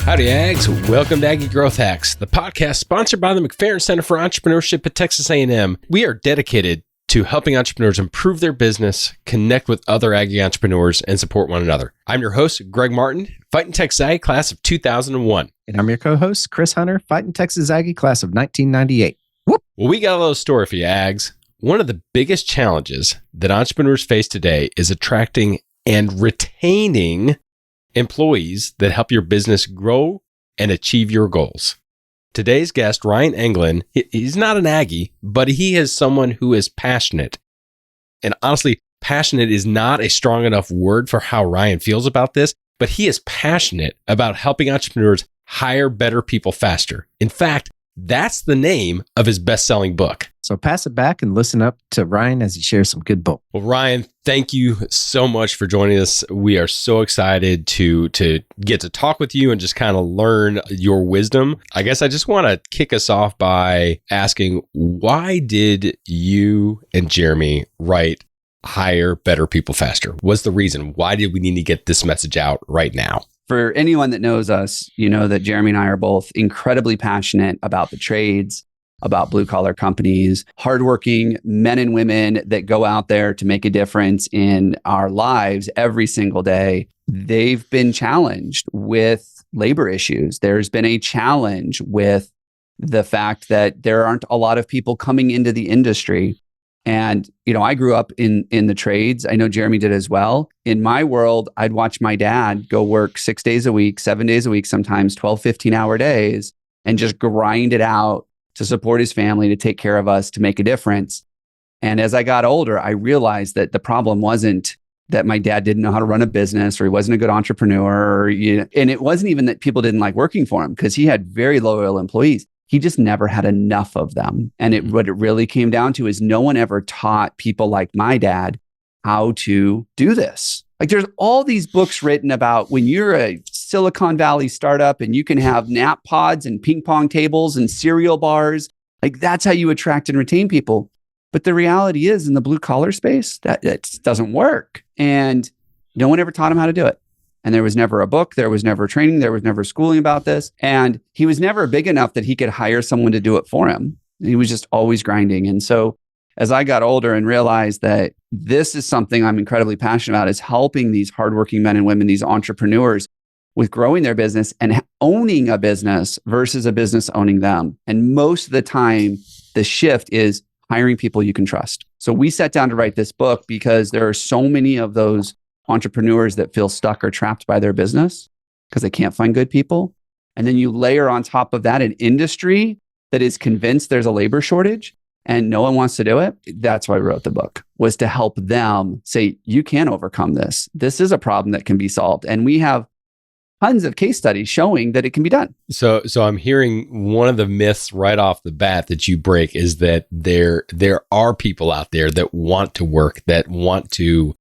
Howdy, Ags. Welcome to Aggie Growth Hacks, the podcast sponsored by the McFerrin Center for Entrepreneurship at Texas A&M. We are dedicated to helping entrepreneurs improve their business, connect with other Aggie entrepreneurs, and support one another. I'm your host, Greg Martin, Fighting Texas Aggie class of 2001. And I'm your co-host, Chris Hunter, Fighting Texas Aggie class of 1998. Whoop. Well, we got a little story for you, Ags. One of the biggest challenges that entrepreneurs face today is attracting and retaining employees that help your business grow and achieve your goals. Today's guest, Ryan Englin, he's not an Aggie, but he is someone who is passionate. And honestly, passionate is not a strong enough word for how Ryan feels about this, but he is passionate about helping entrepreneurs hire better people faster. In fact, that's the name of his best-selling book. So pass it back and listen up to Ryan as he shares some good bull. Well, Ryan, thank you so much for joining us. We are so excited to get to talk with you and just kind of learn your wisdom. I guess I just want to kick us off by asking, why did you and Jeremy write Hire Better People Faster? What's the reason? Why did we need to get this message out right now? For anyone that knows us, you know that Jeremy and I are both incredibly passionate about the trades, about blue collar companies, hardworking men and women that go out there to make a difference in our lives every single day. They've been challenged with labor issues. There's been a challenge with the fact that there aren't a lot of people coming into the industry. And, you know, I grew up in the trades. I know Jeremy did as well. In my world, I'd watch my dad go work 6 days a week, 7 days a week, sometimes 12, 15-hour days, and just grind it out to support his family, to take care of us, to make a difference. And as I got older, I realized that the problem wasn't that my dad didn't know how to run a business or he wasn't a good entrepreneur, and it wasn't even that people didn't like working for him, because he had very loyal employees. He just never had enough of them. And what it really came down to is no one ever taught people like my dad how to do this. Like, there's all these books written about when you're a Silicon Valley startup and you can have nap pods and ping pong tables and cereal bars. Like, that's how you attract and retain people. But the reality is, in the blue collar space, that doesn't work. And no one ever taught him how to do it. And there was never a book, there was never training, there was never schooling about this. And he was never big enough that he could hire someone to do it for him. He was just always grinding. And so as I got older and realized that this is something I'm incredibly passionate about, is helping these hardworking men and women, these entrepreneurs, with growing their business and owning a business versus a business owning them. And most of the time, the shift is hiring people you can trust. So we sat down to write this book because there are so many of those entrepreneurs that feel stuck or trapped by their business because they can't find good people. And then you layer on top of that an industry that is convinced there's a labor shortage and no one wants to do it. That's why I wrote the book, was to help them say, you can overcome this. This is a problem that can be solved. And we have tons of case studies showing that it can be done. So I'm hearing one of the myths right off the bat that you break is that there are people out there that want to work, that want to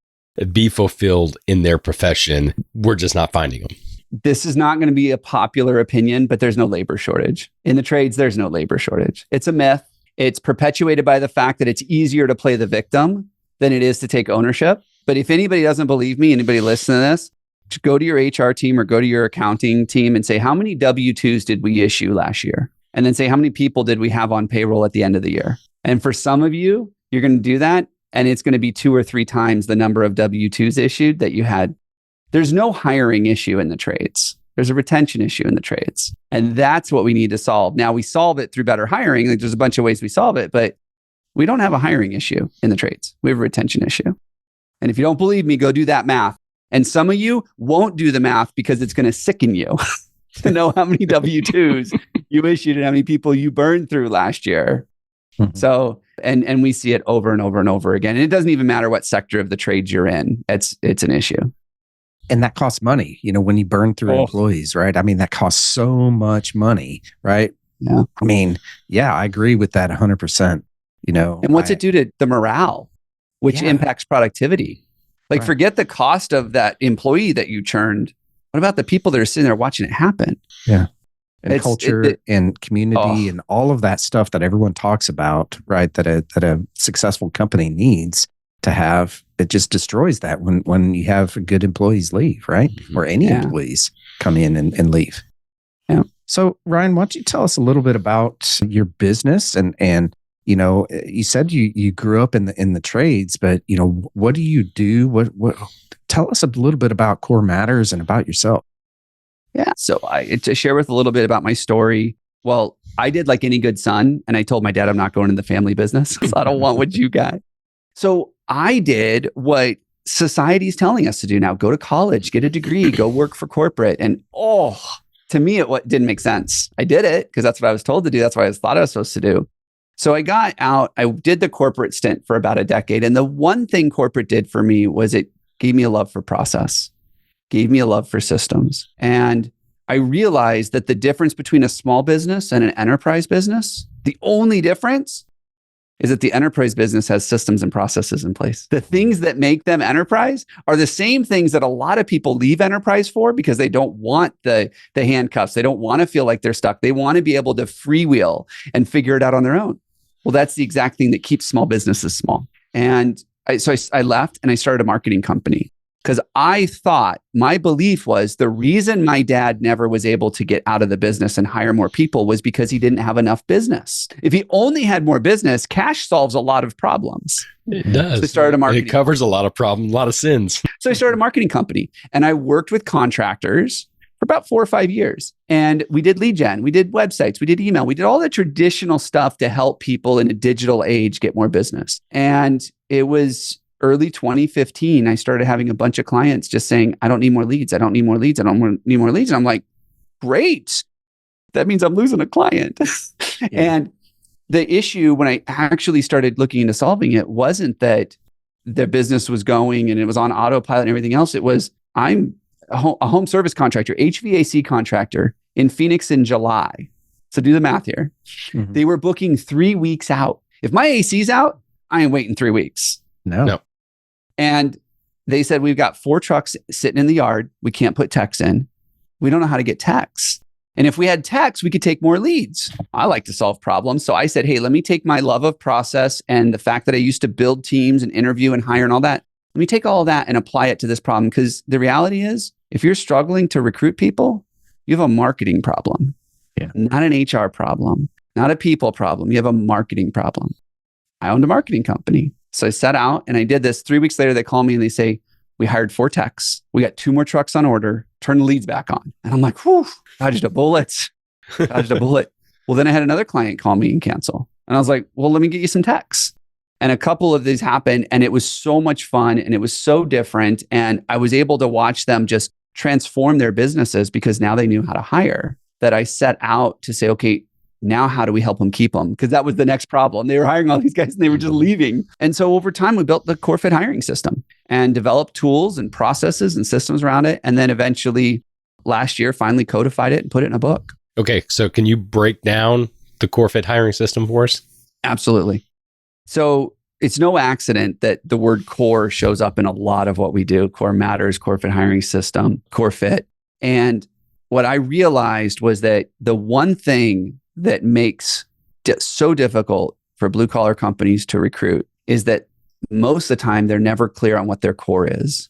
be fulfilled in their profession. We're just not finding them. This is not going to be a popular opinion, but there's no labor shortage. In the trades, there's no labor shortage. It's a myth. It's perpetuated by the fact that it's easier to play the victim than it is to take ownership. But if anybody doesn't believe me, anybody listen to this, just go to your HR team or go to your accounting team and say, how many W-2s did we issue last year? And then say, how many people did we have on payroll at the end of the year? And for some of you, you're going to do that, and it's going to be 2 or 3 times the number of W-2s issued that you had. There's no hiring issue in the trades. There's a retention issue in the trades. And that's what we need to solve. Now, we solve it through better hiring. Like, there's a bunch of ways we solve it, but we don't have a hiring issue in the trades. We have a retention issue. And if you don't believe me, go do that math. And some of you won't do the math because it's going to sicken you to know how many W-2s you issued and how many people you burned through last year. Mm-hmm. So, and we see it over and over and over again. And it doesn't even matter what sector of the trades you're in. It's an issue. And that costs money, you know, when you burn through employees, right? I mean, that costs so much money, right? Yeah. I mean, yeah, I agree with that 100%, you know. And what's it do to the morale, which impacts productivity? Like, forget the cost of that employee that you churned. What about the people that are sitting there watching it happen? Yeah. And culture and community and all of that stuff that everyone talks about, right? That a successful company needs to have. It just destroys that when you have good employees leave, right? Mm-hmm. Or any employees come in and leave. Yeah. So Ryan, why don't you tell us a little bit about your business and you said you grew up in the trades, but what do you do? What tell us a little bit about Core Matters and about yourself. Yeah. So to share with a little bit about my story. Well, I did like any good son, and I told my dad I'm not going in the family business because I don't want what you got. So I did what society is telling us to do now: go to college, get a degree, go work for corporate. And to me, it didn't make sense. I did it because that's what I was told to do. That's what I thought I was supposed to do. So I got out. I did the corporate stint for about a decade, and the one thing corporate did for me was it gave me a love for process, gave me a love for systems. And I realized that the difference between a small business and an enterprise business, the only difference is that the enterprise business has systems and processes in place. The things that make them enterprise are the same things that a lot of people leave enterprise for because they don't want the handcuffs. They don't want to feel like they're stuck. They want to be able to freewheel and figure it out on their own. Well, that's the exact thing that keeps small businesses small. And so I left and I started a marketing company because I thought, my belief was the reason my dad never was able to get out of the business and hire more people was because he didn't have enough business. If he only had more business, cash solves a lot of problems. It does. So I started a marketing. It covers a lot of problems, a lot of sins. So I started a marketing company and I worked with contractors for about 4 or 5 years. And we did lead gen, we did websites, we did email, we did all the traditional stuff to help people in a digital age get more business. And it was early 2015, I started having a bunch of clients just saying, I don't need more leads. I don't need more leads. I don't need more leads. And I'm like, great. That means I'm losing a client. Yeah. And the issue when I actually started looking into solving it wasn't that the business was going and it was on autopilot and everything else. It was, I'm a home service contractor, HVAC contractor in Phoenix in July. So do the math here. Mm-hmm. They were booking 3 weeks out. If my AC's out, I ain't waiting 3 weeks. No. And they said, we've got 4 trucks sitting in the yard. We can't put techs in. We don't know how to get techs. And if we had techs, we could take more leads. I like to solve problems. So I said, hey, let me take my love of process and the fact that I used to build teams and interview and hire and all that. Let me take all that and apply it to this problem. Because the reality is, if you're struggling to recruit people, you have a marketing problem, not an HR problem, not a people problem. You have a marketing problem. I owned a marketing company. So I set out and I did this. 3 weeks later, they call me and they say, we hired 4 techs. We got 2 more trucks on order. Turn the leads back on. And I'm like, whew, dodged a bullet. Well, then I had another client call me and cancel. And I was like, well, let me get you some techs. And a couple of these happened and it was so much fun and it was so different. And I was able to watch them just transform their businesses because now they knew how to hire. That I set out to say, okay, now how do we help them keep them? Because that was the next problem. They were hiring all these guys and they were just leaving. And so over time, we built the CoreFit hiring system and developed tools and processes and systems around it. And then eventually last year, finally codified it and put it in a book. Okay. So can you break down the CoreFit hiring system for us? Absolutely. So it's no accident that the word core shows up in a lot of what we do. Core Matters, CoreFit hiring system, CoreFit. And what I realized was that the one thing that makes it so difficult for blue collar companies to recruit is that most of the time they're never clear on what their core is.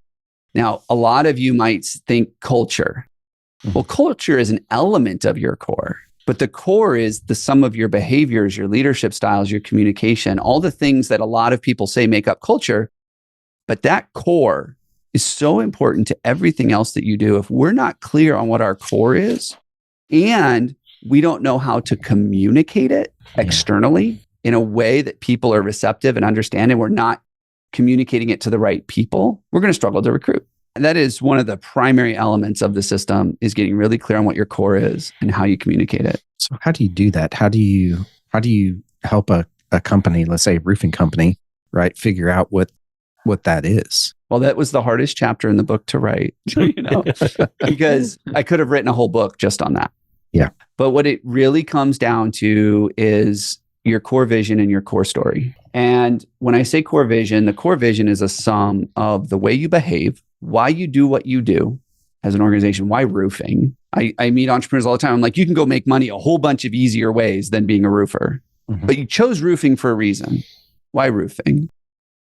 Now, a lot of you might think culture. Well, culture is an element of your core, but the core is the sum of your behaviors, your leadership styles, your communication, all the things that a lot of people say make up culture. But that core is so important to everything else that you do. If we're not clear on what our core is and we don't know how to communicate it externally in a way that people are receptive and understand, and we're not communicating it to the right people, we're going to struggle to recruit. And that is one of the primary elements of the system, is getting really clear on what your core is and how you communicate it. So how do you do that? How do you help a company, let's say a roofing company, right, figure out what that is? Well, that was the hardest chapter in the book to write, because I could have written a whole book just on that. Yeah. But what it really comes down to is your core vision and your core story. And when I say core vision, the core vision is a sum of the way you behave, why you do what you do as an organization, why roofing. I meet entrepreneurs all the time. I'm like, you can go make money a whole bunch of easier ways than being a roofer, but you chose roofing for a reason. Why roofing?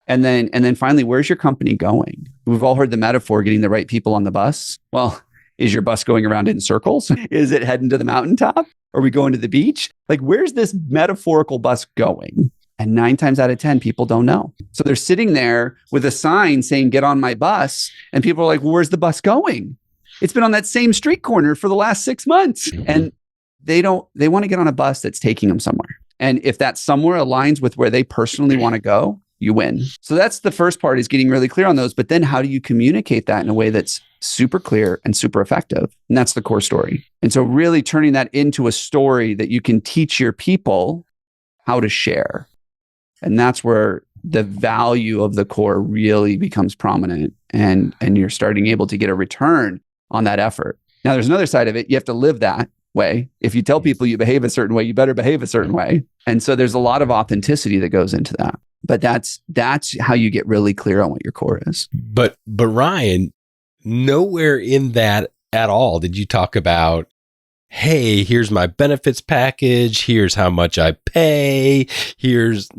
And then finally, where's your company going? We've all heard the metaphor, getting the right people on the bus. Well, Is your bus going around in circles? Is it heading to the mountaintop? Are we going to the beach? Like, where's this metaphorical bus going? And 9 times out of 10, people don't know. So they're sitting there with a sign saying, get on my bus. And people are like, well, where's the bus going? It's been on that same street corner for the last 6 months. And they want to get on a bus that's taking them somewhere. And if that somewhere aligns with where they personally want to go, you win. So that's the first part, is getting really clear on those. But then how do you communicate that in a way that's super clear and super effective? And that's the core story. And so really turning that into a story that you can teach your people how to share. And that's where the value of the core really becomes prominent, and you're starting able to get a return on that effort. Now, there's another side of it. You have to live that way. If you tell people you behave a certain way, you better behave a certain way. And so there's a lot of authenticity that goes into that. But that's how you get really clear on what your core is. But Ryan, nowhere in that at all did you talk about, hey, here's my benefits package. Here's how much I pay. Here's,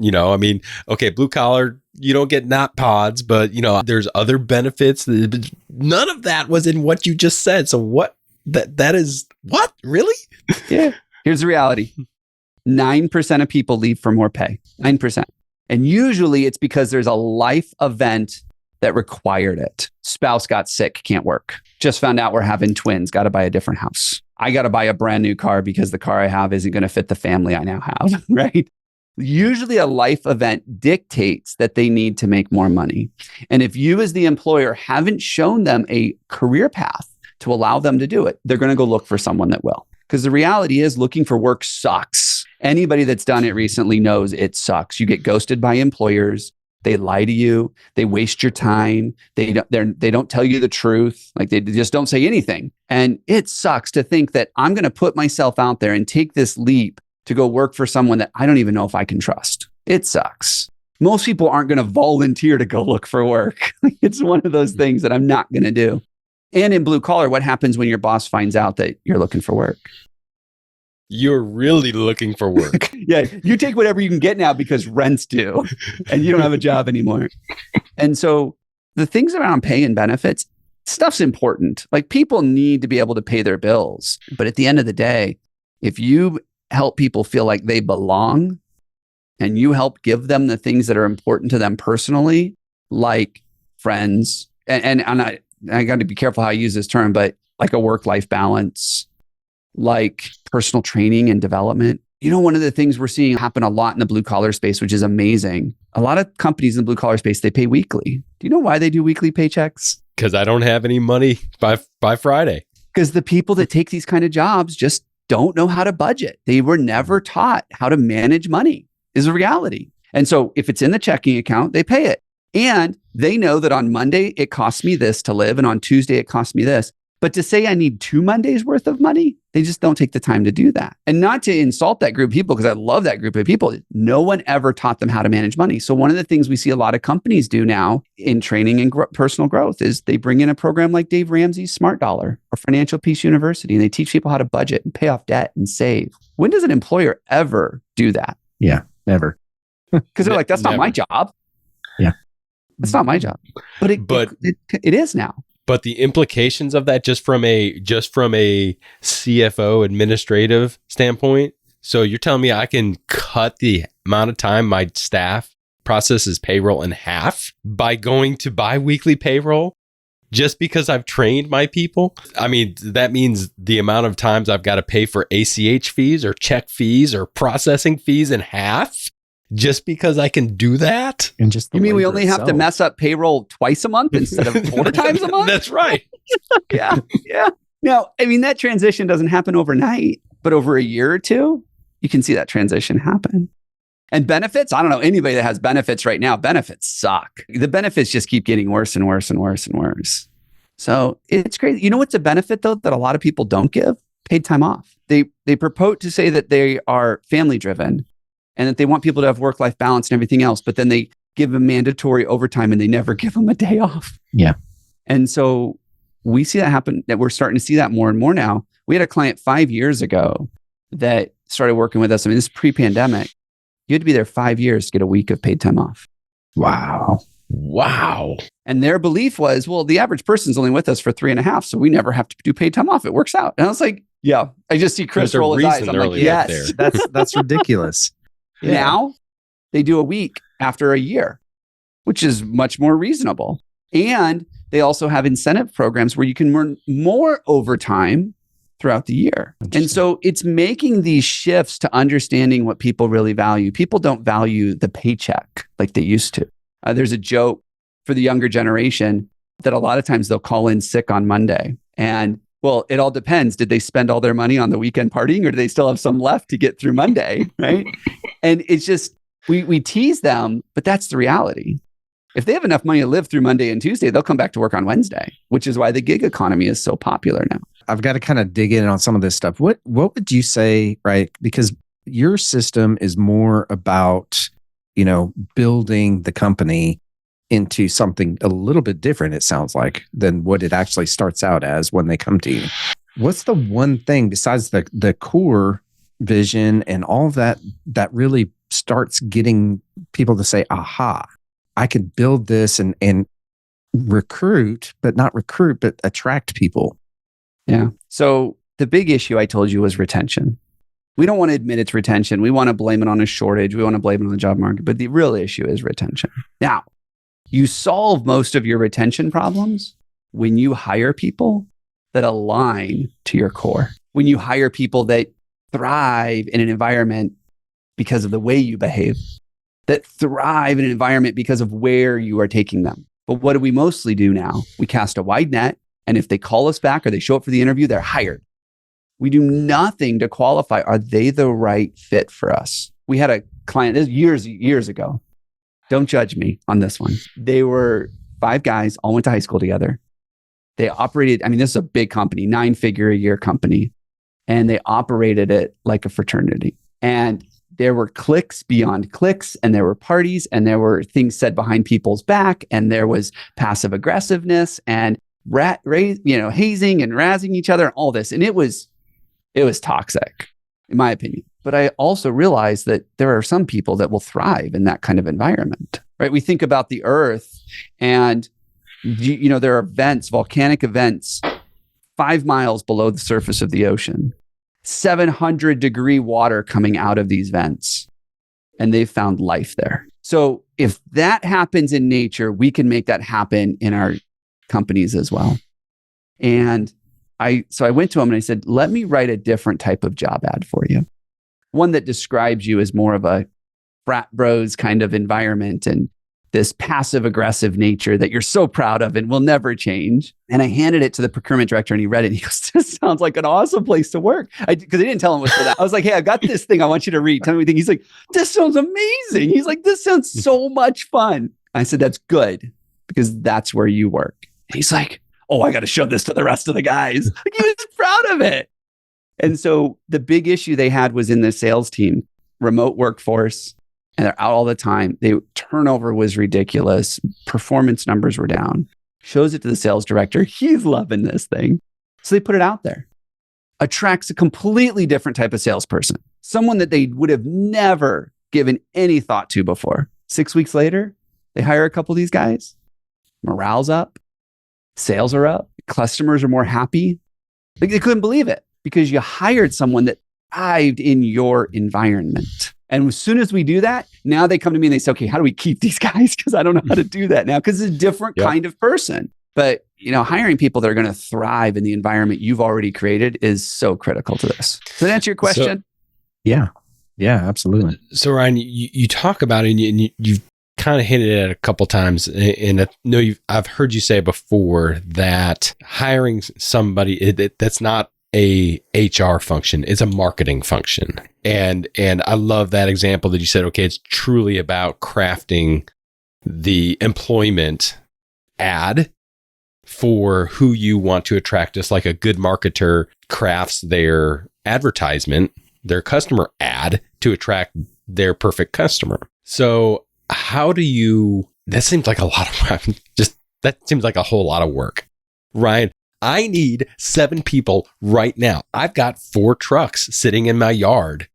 okay, blue collar, you don't get NOT pods, but there's other benefits. None of that was in what you just said. So what that is what? Really? Yeah. Here's the reality. 9% of people leave for more pay. 9%. And usually it's because there's a life event that required it. Spouse got sick, can't work. Just found out we're having twins, got to buy a different house. I got to buy a brand new car because the car I have isn't going to fit the family I now have, right? Usually a life event dictates that they need to make more money. And if you as the employer haven't shown them a career path to allow them to do it, they're going to go look for someone that will. Because the reality is, looking for work sucks. Anybody that's done it recently knows it sucks. You get ghosted by employers. They lie to you. They waste your time. They don't tell you the truth. Like, they just don't say anything. And it sucks to think that I'm going to put myself out there and take this leap to go work for someone that I don't even know if I can trust. It sucks. Most people aren't going to volunteer to go look for work. It's one of those things that I'm not going to do. And in blue collar, what happens when your boss finds out that you're looking for work? You're really looking for work. Yeah, you take whatever you can get now because rent's due and you don't have a job anymore. And so the things around pay and benefits, stuff's important. Like, people need to be able to pay their bills. But at the end of the day, if you help people feel like they belong and you help give them the things that are important to them personally, like friends, and I got to be careful how I use this term, but like a work-life balance, like personal training and development. One of the things we're seeing happen a lot in the blue collar space, which is amazing. A lot of companies in the blue collar space, they pay weekly. Do you know why they do weekly paychecks? Because I don't have any money by Friday. Because the people that take these kind of jobs just don't know how to budget. They were never taught how to manage money, is a reality. And so if it's in the checking account, they pay it. And they know that on Monday, it costs me this to live. And on Tuesday, it costs me this. But to say I need 2 Mondays worth of money, they just don't take the time to do that. And not to insult that group of people, because I love that group of people. No one ever taught them how to manage money. So one of the things we see a lot of companies do now in training and personal growth is they bring in a program like Dave Ramsey's Smart Dollar or Financial Peace University, and they teach people how to budget and pay off debt and save. When does an employer ever do that? Yeah, never. Because they're like, that's not my job. Yeah. It's not my job. But it is now. But the implications of that, just from a CFO administrative standpoint. So you're telling me I can cut the amount of time my staff processes payroll in half by going to bi-weekly payroll just because I've trained my people? I mean, that means the amount of times I've got to pay for ACH fees or check fees or processing fees in half just because I can do that? And just you mean we only have to mess up payroll twice a month instead of 4 times a month? That's right. Yeah. Now, I mean, that transition doesn't happen overnight, but over a year or two, you can see that transition happen. And benefits, I don't know anybody that has benefits right now. Benefits suck. The benefits just keep getting worse and worse and worse and worse. So it's crazy. You know what's a benefit, though, that a lot of people don't give? Paid time off. They purport to say that they are family driven and that they want people to have work-life balance and everything else, but then they give them mandatory overtime and they never give them a day off. Yeah. And so we see that happen, that we're starting to see that more and more now. We had a client 5 years ago that started working with us. I mean, this is pre-pandemic. You had to be there 5 years to get a week of paid time off. Wow. Wow. And their belief was, well, the average person's only with us for 3.5, so we never have to do paid time off. It works out. And I was like, yeah. I just see Chris There's a roll his eyes. reason I'm they're like, only up yes. there. That's ridiculous. Yeah. Now they do a week after a year, which is much more reasonable. And they also have incentive programs where you can earn more overtime throughout the year. And so it's making these shifts to understanding what people really value. People don't value the paycheck like they used to. There's a joke for the younger generation that a lot of times they'll call in sick on Monday. And well, it all depends. Did they spend all their money on the weekend partying, or do they still have some left to get through Monday? Right. And it's just, we tease them, but that's the reality. If they have enough money to live through Monday and Tuesday, they'll come back to work on Wednesday, which is why the gig economy is so popular now. I've got to kind of dig in on some of this stuff. What would you say, right? Because your system is more about, building the company into something a little bit different, it sounds like, than what it actually starts out as when they come to you. What's the one thing besides the core vision and all of that really starts getting people to say, aha, I could build this and recruit, but attract people? Yeah. So the big issue I told you was retention. We don't want to admit it's retention. We want to blame it on a shortage. We want to blame it on the job market. But the real issue is retention. Now, you solve most of your retention problems when you hire people that align to your core. When you hire people that thrive in an environment because of the way you behave, that thrive in an environment because of where you are taking them. But what do we mostly do now? We cast a wide net. And if they call us back or they show up for the interview, they're hired. We do nothing to qualify. Are they the right fit for us? We had a client, this years ago. Don't judge me on this one. They were 5 guys, all went to high school together. They operated, this is a big company, 9-figure a year company. And they operated it like a fraternity. And there were cliques beyond cliques, and there were parties, and there were things said behind people's back, and there was passive aggressiveness and hazing and razzing each other and all this. And it was toxic, in my opinion. But I also realized that there are some people that will thrive in that kind of environment, right? We think about the earth and, there are events, volcanic events, 5 miles below the surface of the ocean, 700-degree water coming out of these vents, and they've found life there. So if that happens in nature, we can make that happen in our companies as well. And I went to him and I said, let me write a different type of job ad for you. One that describes you as more of a frat bros kind of environment and this passive aggressive nature that you're so proud of and will never change. And I handed it to the procurement director and he read it and he goes, this sounds like an awesome place to work. Because I didn't tell him it was for that. I was like, hey, I got this thing I want you to read. Tell me everything. He's like, this sounds amazing. He's like, this sounds so much fun. I said, that's good because that's where you work. And he's like, oh, I got to show this to the rest of the guys. Like, he was proud of it. And so the big issue they had was in the sales team, remote workforce, and they're out all the time. Turnover was ridiculous. Performance numbers were down. Shows it to the sales director. He's loving this thing. So they put it out there. Attracts a completely different type of salesperson. Someone that they would have never given any thought to before. 6 weeks later, they hire a couple of these guys. Morale's up. Sales are up. Customers are more happy. Like, they couldn't believe it because you hired someone that thrived in your environment. And as soon as we do that, now they come to me and they say, okay, how do we keep these guys? Because I don't know how to do that now because it's a different kind of person. But, hiring people that are going to thrive in the environment you've already created is so critical to this. Does that answer your question? Yeah, absolutely. So Ryan, you talk about it and you've kind of hinted at it a couple times. And I've heard you say before that hiring somebody, that's not a HR function, it's a marketing function. And I love that example that you said, okay, it's truly about crafting the employment ad for who you want to attract, just like a good marketer crafts their advertisement, their customer ad to attract their perfect customer. So that seems like a lot of that seems like a whole lot of work. Ryan, I need 7 people right now. I've got 4 trucks sitting in my yard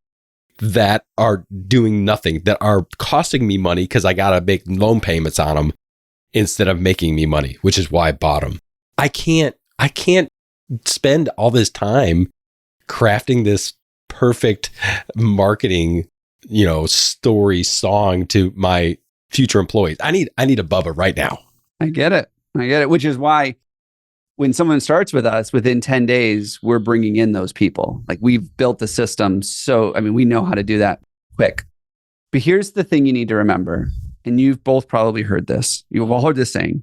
that are doing nothing, that are costing me money because I got to make loan payments on them. instead of making me money, which is why I bought them. I can't spend all this time crafting this perfect marketing, story song to my future employees. I need a Bubba right now. I get it. Which is why when someone starts with us, within 10 days, we're bringing in those people. Like, we've built the system. So, we know how to do that quick. But here's the thing you need to remember. And you've both probably heard this. You've all heard this saying: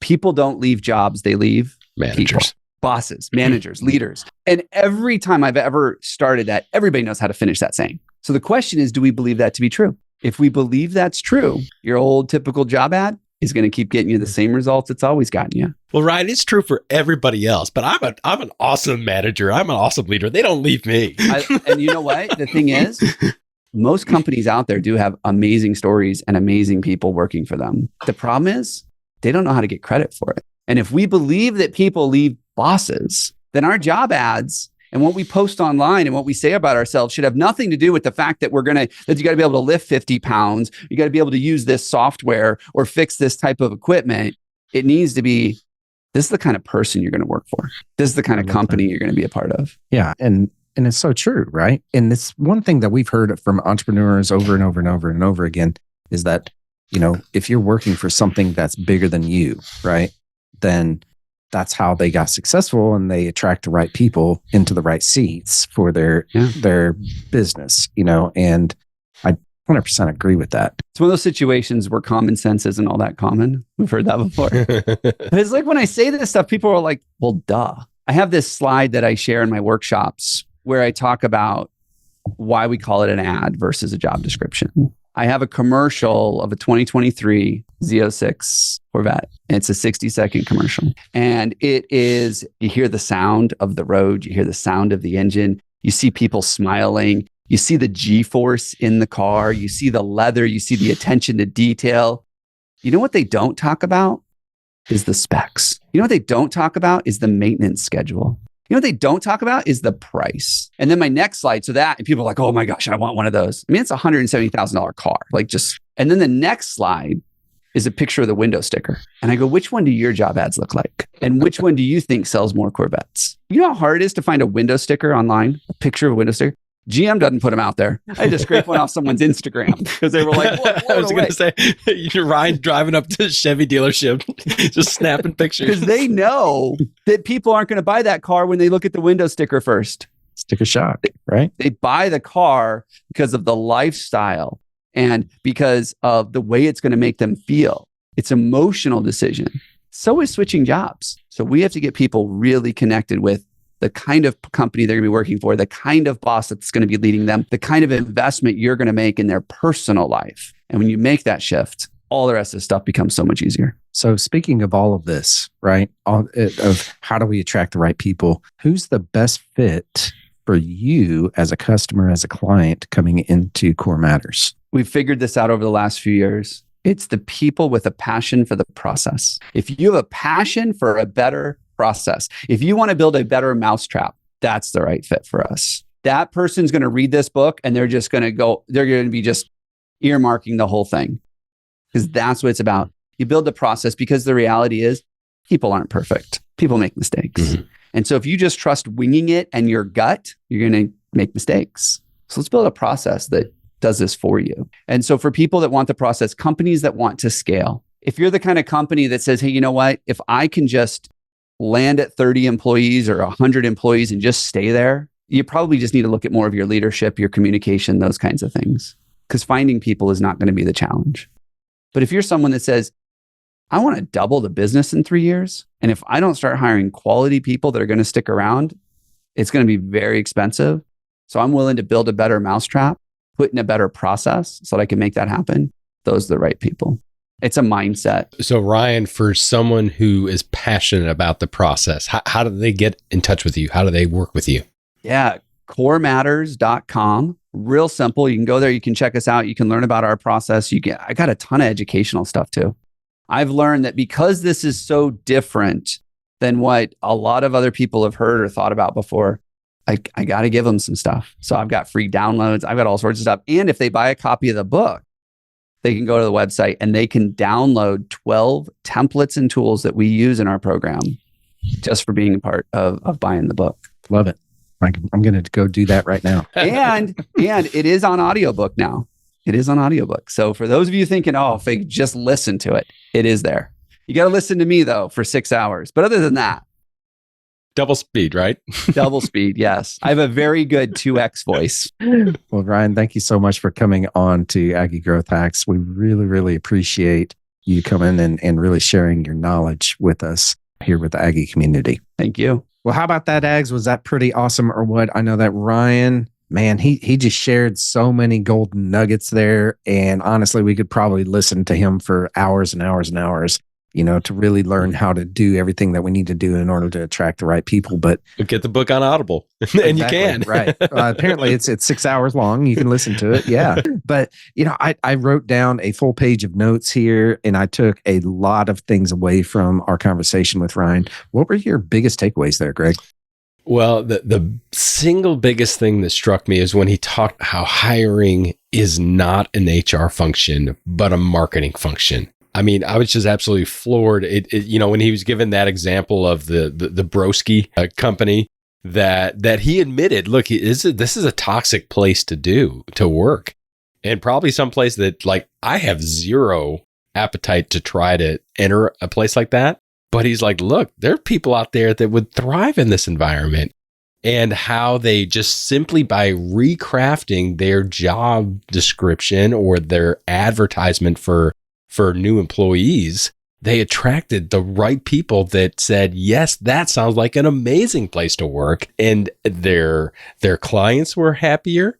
people don't leave jobs, they leave managers, people. Bosses, managers, leaders. And every time I've ever started that, everybody knows how to finish that saying. So the question is, do we believe that to be true? If we believe that's true, your old typical job ad is going to keep getting you the same results it's always gotten you. Well, Ryan, it's true for everybody else, but I'm an awesome manager. I'm an awesome leader. They don't leave me. And you know what? The thing is, most companies out there do have amazing stories and amazing people working for them. The problem is they don't know how to get credit for it. And if we believe that people leave bosses, then our job ads and what we post online and what we say about ourselves should have nothing to do with the fact that that you got to be able to lift 50 pounds. You got to be able to use this software or fix this type of equipment. It needs to be, this is the kind of person you're going to work for. This is the kind of company you're going to be a part of. Yeah. And it's so true, right? And it's one thing that we've heard from entrepreneurs over and over and over and over again is that, if you're working for something that's bigger than you, right, then that's how they got successful, and they attract the right people into the right seats for their business, and I 100% agree with that. It's one of those situations where common sense isn't all that common. We've heard that before. But it's like when I say this stuff, people are like, well, duh. I have this slide that I share in my workshops where I talk about why we call it an ad versus a job description. I have a commercial of a 2023 Z06 Corvette. It's a 60-second commercial. And it is, you hear the sound of the road, you hear the sound of the engine, you see people smiling, you see the G-force in the car, you see the leather, you see the attention to detail. You know what they don't talk about is the specs. You know what they don't talk about is the maintenance schedule. You know what they don't talk about is the price. And then my next slide, and people are like, oh my gosh, I want one of those. It's a $170,000 car. And then the next slide is a picture of the window sticker. And I go, which one do your job ads look like? And which one do you think sells more Corvettes? You know how hard it is to find a window sticker online, a picture of a window sticker? GM doesn't put them out there. I had to scrape one off someone's Instagram because they were like, I was going to say, you're Ryan driving up to the Chevy dealership, just snapping pictures. Because they know that people aren't going to buy that car when they look at the window sticker first. Sticker shock, right? They buy the car because of the lifestyle and because of the way it's going to make them feel. It's an emotional decision. So is switching jobs. So we have to get people really connected with the kind of company they're going to be working for, the kind of boss that's going to be leading them, the kind of investment you're going to make in their personal life. And when you make that shift, all the rest of the stuff becomes so much easier. So speaking of all of this, right, of how do we attract the right people, who's the best fit for you as a customer, as a client coming into Core Matters? We've figured this out over the last few years. It's the people with a passion for the process. If you have a passion for a better process, if you want to build a better mousetrap, that's the right fit for us. That person's going to read this book and they're going to be just earmarking the whole thing because that's what it's about. You build the process because the reality is people aren't perfect. People make mistakes. Mm-hmm. And so if you just trust winging it and your gut, you're going to make mistakes. So let's build a process that does this for you. And so for people that want the process, companies that want to scale, if you're the kind of company that says, hey, you know what, if I can just land at 30 employees or 100 employees and just stay there, you probably just need to look at more of your leadership, your communication, those kinds of things. Because finding people is not going to be the challenge. But if you're someone that says, I want to double the business in 3 years, and if I don't start hiring quality people that are going to stick around, it's going to be very expensive. So I'm willing to build a better mousetrap, put in a better process so that I can make that happen. Those are the right people. It's a mindset. So Ryan, for someone who is passionate about the process, how do they get in touch with you? How do they work with you? Yeah, corematters.com. Real simple. You can go there. You can check us out. You can learn about our process. I got a ton of educational stuff too. I've learned that because this is so different than what a lot of other people have heard or thought about before, I got to give them some stuff. So I've got free downloads. I've got all sorts of stuff. And if they buy a copy of the book, they can go to the website and they can download 12 templates and tools that we use in our program just for being a part of buying the book. Love it. I'm going to go do that right now. And it is on audiobook now. It is on audiobook. So for those of you thinking, oh, if they just listen to it, it is there. You got to listen to me though for 6 hours. But other than that, double speed, right? double speed. Yes. I have a very good 2X voice. Well, Ryan, thank you so much for coming on to Aggie Growth Hacks. We really, really appreciate you coming and really sharing your knowledge with us here with the Aggie community. Thank you. Well, how about that, Ags? Was that pretty awesome or what? I know that Ryan, man, he just shared so many golden nuggets there. And honestly, we could probably listen to him for hours and hours and hours, to really learn how to do everything that we need to do in order to attract the right people. But get the book on Audible and you can. Right. Apparently it's 6 hours long. You can listen to it. Yeah. But, I wrote down a full page of notes here and I took a lot of things away from our conversation with Ryan. What were your biggest takeaways there, Greg? Well, the single biggest thing that struck me is when he talked how hiring is not an HR function, but a marketing function. I mean, I was just absolutely floored. When he was given that example of the Broski company that he admitted, look, this is a toxic place to work, and probably some place that I have zero appetite to try to enter a place like that. But he's like, look, there are people out there that would thrive in this environment, and how they just simply by recrafting their job description or their advertisement for new employees, they attracted the right people that said, yes, that sounds like an amazing place to work. And their clients were happier,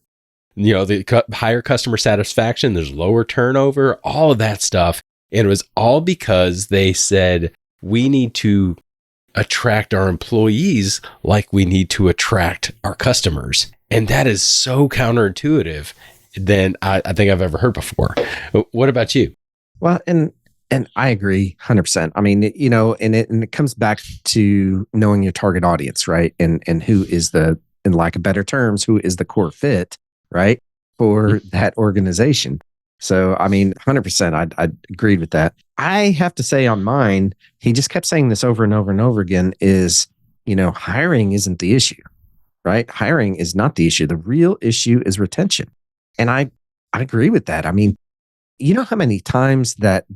the higher customer satisfaction, there's lower turnover, all of that stuff. And it was all because they said, we need to attract our employees like we need to attract our customers. And that is so counterintuitive than I think I've ever heard before. What about you? Well, and I agree 100%. I mean, and it comes back to knowing your target audience, right? And who is in lack of better terms, who is the core fit, right? For that organization. So, I mean, 100%, I agreed with that. I have to say on mine, he just kept saying this over and over and over again is, hiring isn't the issue, right? Hiring is not the issue. The real issue is retention. And I agree with that. I mean, you know how many times that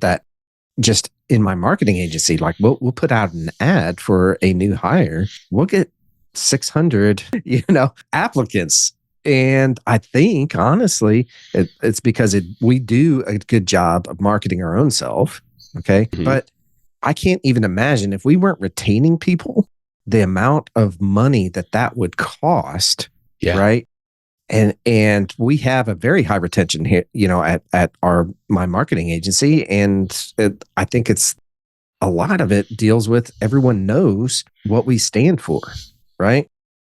just in my marketing agency, we'll put out an ad for a new hire, we'll get 600, applicants. And I think honestly, it's because we do a good job of marketing our own self. Okay. Mm-hmm. But I can't even imagine if we weren't retaining people, the amount of money that would cost. Yeah. Right. And we have a very high retention here, at my marketing agency. And I think it's a lot of it deals with everyone knows what we stand for, right?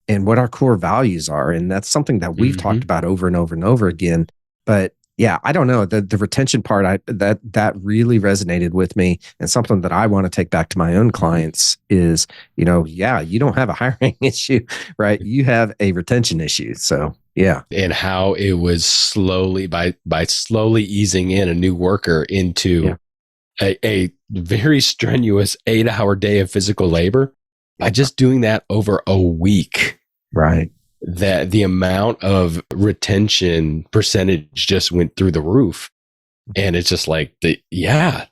And what our core values are. And that's something that we've talked about over and over and over again. But yeah, I don't know. The retention part, that really resonated with me. And something that I want to take back to my own clients is, you don't have a hiring issue, right? You have a retention issue. So yeah. And how it was slowly, by slowly easing in a new worker into a very strenuous 8-hour day of physical labor, by just doing that over a week. Right. That the amount of retention percentage just went through the roof. And it's just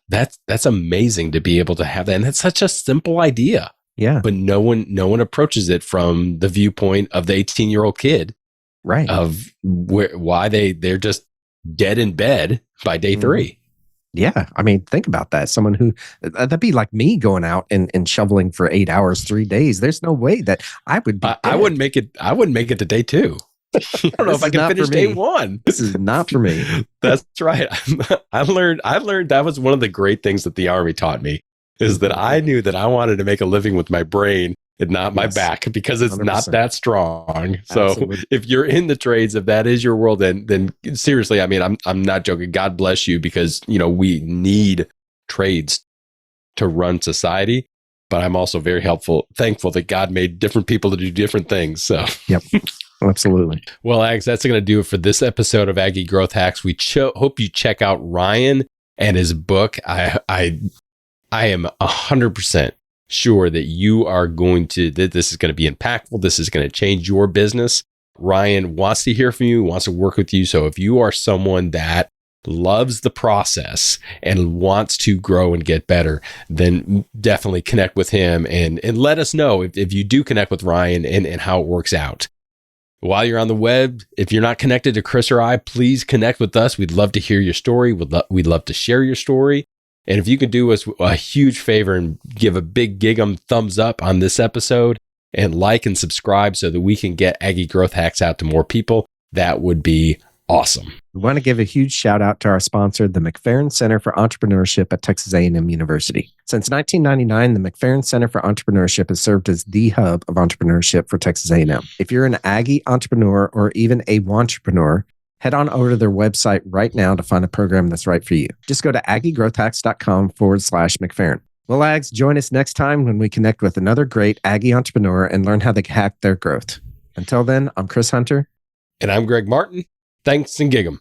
that's amazing to be able to have that. And that's such a simple idea. Yeah. But no one approaches it from the viewpoint of the 18-year-old kid. Right. Of why they're just dead in bed by day 3. Yeah. I mean, think about that. Someone who that'd be like me going out and shoveling for 8 hours, 3 days. There's no way that I would be. I wouldn't make it. I wouldn't make it to day 2. I don't know if I can finish day 1. This is not for me. That's right. I learned that was one of the great things that the Army taught me is that I knew that I wanted to make a living with my brain and not my back, because it's 100%. Not that strong. So absolutely. If you're in the trades, if that is your world, then seriously, I mean, I'm not joking. God bless you, because we need trades to run society. But I'm also very thankful that God made different people to do different things. So yep. Absolutely. Well, Ags, that's going to do it for this episode of Aggie Growth Hacks. We hope you check out Ryan and his book. I am 100% sure that you are that this is going to be impactful. This is going to change your business. Ryan wants to hear from you, wants to work with you. So if you are someone that loves the process and wants to grow and get better, then definitely connect with him and let us know if you do connect with Ryan and how it works out. While you're on the web, if you're not connected to Chris or I, please connect with us. We'd love to hear your story. We'd love to share your story. And if you could do us a huge favor and give a big gig'em thumbs up on this episode and like and subscribe so that we can get Aggie Growth Hacks out to more people, that would be awesome. We want to give a huge shout out to our sponsor, the McFerrin Center for Entrepreneurship at Texas A&M University. Since 1999, the McFerrin Center for Entrepreneurship has served as the hub of entrepreneurship for Texas A&M. If you're an Aggie entrepreneur or even a wantrepreneur, head on over to their website right now to find a program that's right for you. Just go to aggiegrowthhacks.com/McFerrin. Well, Ags, join us next time when we connect with another great Aggie entrepreneur and learn how they hack their growth. Until then, I'm Chris Hunter. And I'm Greg Martin. Thanks and gig 'em.